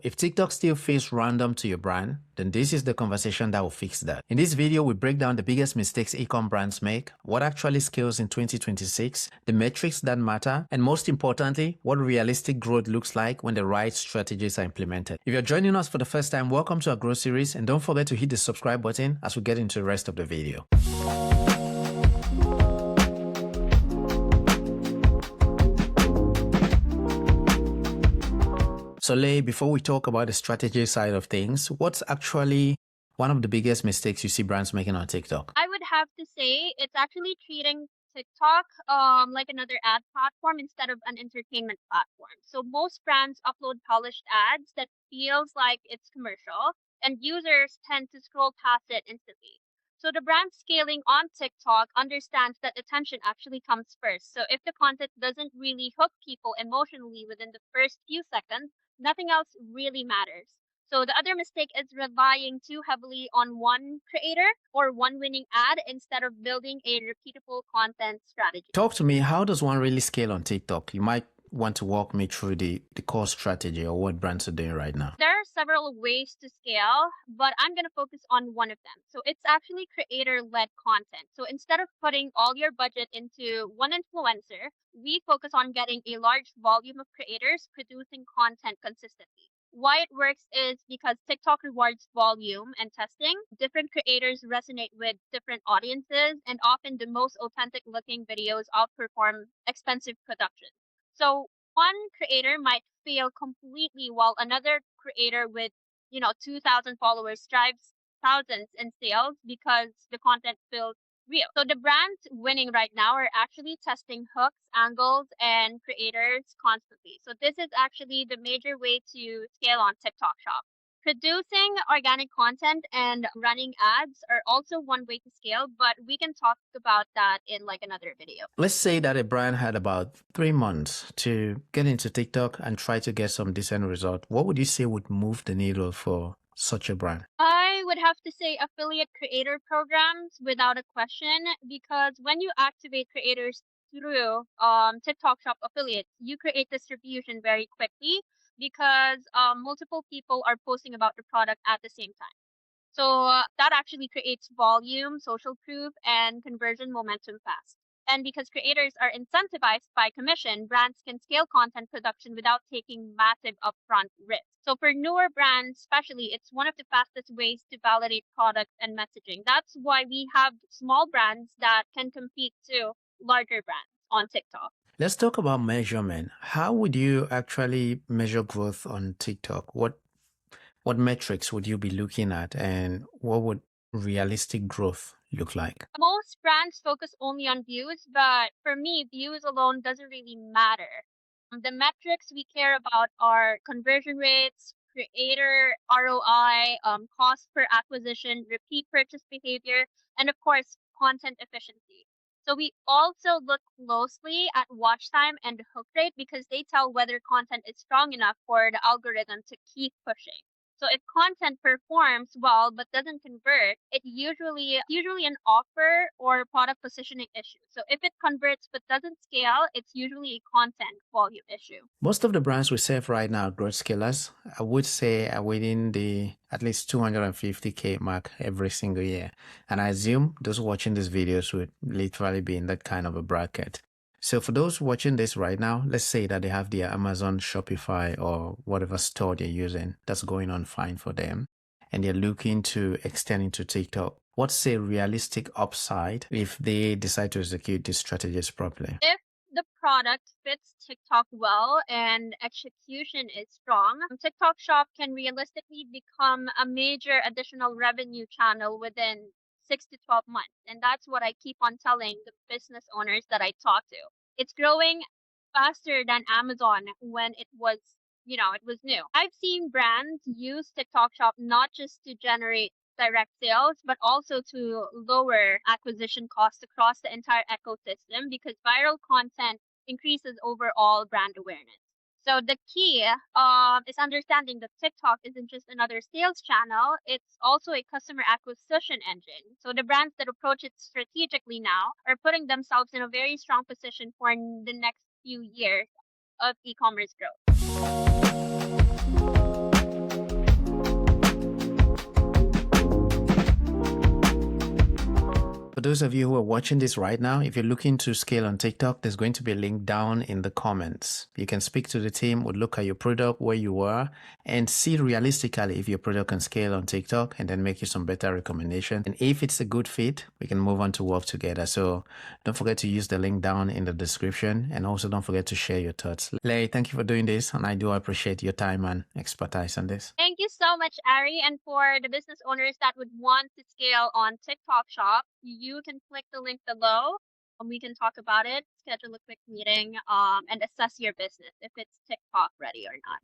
If TikTok still feels random to your brand, then this is the conversation that will fix that. In this video, we break down the biggest mistakes ecom brands make, what actually scales in 2026, the metrics that matter, and most importantly, what realistic growth looks like when the right strategies are implemented. If you're joining us for the first time, welcome to our growth series, and don't forget to hit the subscribe button as we get into the rest of the video. So Lei, before we talk about the strategy side of things, what's actually one of the biggest mistakes you see brands making on TikTok? I would have to say it's actually treating TikTok like another ad platform instead of an entertainment platform. So most brands upload polished ads that feels like it's commercial, and users tend to scroll past it instantly. So the brand scaling on TikTok understands that attention actually comes first. So if the content doesn't really hook people emotionally within the first few seconds, nothing else really matters. So the other mistake is relying too heavily on one creator or one winning ad instead of building a repeatable content strategy. Talk to me, how does one really scale on TikTok? You might want to walk me through the core strategy or what brands are doing right now. There are several ways to scale, but I'm going to focus on one of them. So it's actually creator-led content. So instead of putting all your budget into one influencer, we focus on getting a large volume of creators producing content consistently. Why it works is because TikTok rewards volume and testing. Different creators resonate with different audiences, and often the most authentic looking videos outperform expensive productions. So one creator might fail completely while another creator with 2,000 followers drives thousands in sales because the content feels real. So the brands winning right now are actually testing hooks, angles, and creators constantly. So this is actually the major way to scale on TikTok Shop. Producing organic content and running ads are also one way to scale, but we can talk about that in like another video. Let's say that a brand had about 3 months to get into TikTok and try to get some decent result. What would you say would move the needle for such a brand? I would have to say affiliate creator programs without a question, because when you activate creators through TikTok Shop affiliates, you create distribution very quickly because multiple people are posting about the product at the same time. So that actually creates volume, social proof, and conversion momentum fast. And because creators are incentivized by commission, brands can scale content production without taking massive upfront risks. So for newer brands, especially, it's one of the fastest ways to validate products and messaging. That's why we have small brands that can compete to larger brands on TikTok. Let's talk about measurement. How would you actually measure growth on TikTok? What metrics would you be looking at, and what would realistic growth look like? Most brands focus only on views, but for me, views alone doesn't really matter. The metrics we care about are conversion rates, creator ROI, cost per acquisition, repeat purchase behavior, and of course, content efficiency. So we also look closely at watch time and hook rate because they tell whether content is strong enough for the algorithm to keep pushing. So if content performs well but doesn't convert, it usually an offer or product positioning issue. So if it converts but doesn't scale, it's usually a content volume issue. Most of the brands we serve right now, growth scalers, I would say are within the at least 250K mark every single year. And I assume those watching these videos would literally be in that kind of a bracket. So for those watching this right now, let's say that they have their Amazon, Shopify, or whatever store they're using that's going on fine for them, and they're looking to extend into TikTok. What's a realistic upside if they decide to execute these strategies properly? If the product fits TikTok well and execution is strong, TikTok Shop can realistically become a major additional revenue channel within 6 to 12 months. And that's what I keep on telling the business owners that I talk to. It's growing faster than Amazon when it was new. I've seen brands use TikTok Shop not just to generate direct sales, but also to lower acquisition costs across the entire ecosystem because viral content increases overall brand awareness. So the key is understanding that TikTok isn't just another sales channel, it's also a customer acquisition engine. So the brands that approach it strategically now are putting themselves in a very strong position for the next few years of e-commerce growth. those of you who are watching this right now, if you're looking to scale on TikTok, there's going to be a link down in the comments. You can speak to the team, would look at your product, where you are, and see realistically if your product can scale on TikTok, and then make you some better recommendations. And if it's a good fit, we can move on to work together. So don't forget to use the link down in the description, and also don't forget to share your thoughts. Larry, thank you for doing this, and I do appreciate your time and expertise on this. Thank you so much, Ari. And for the business owners that would want to scale on TikTok Shop, you can click the link below and we can talk about it, schedule a quick meeting, and assess your business if it's TikTok ready or not.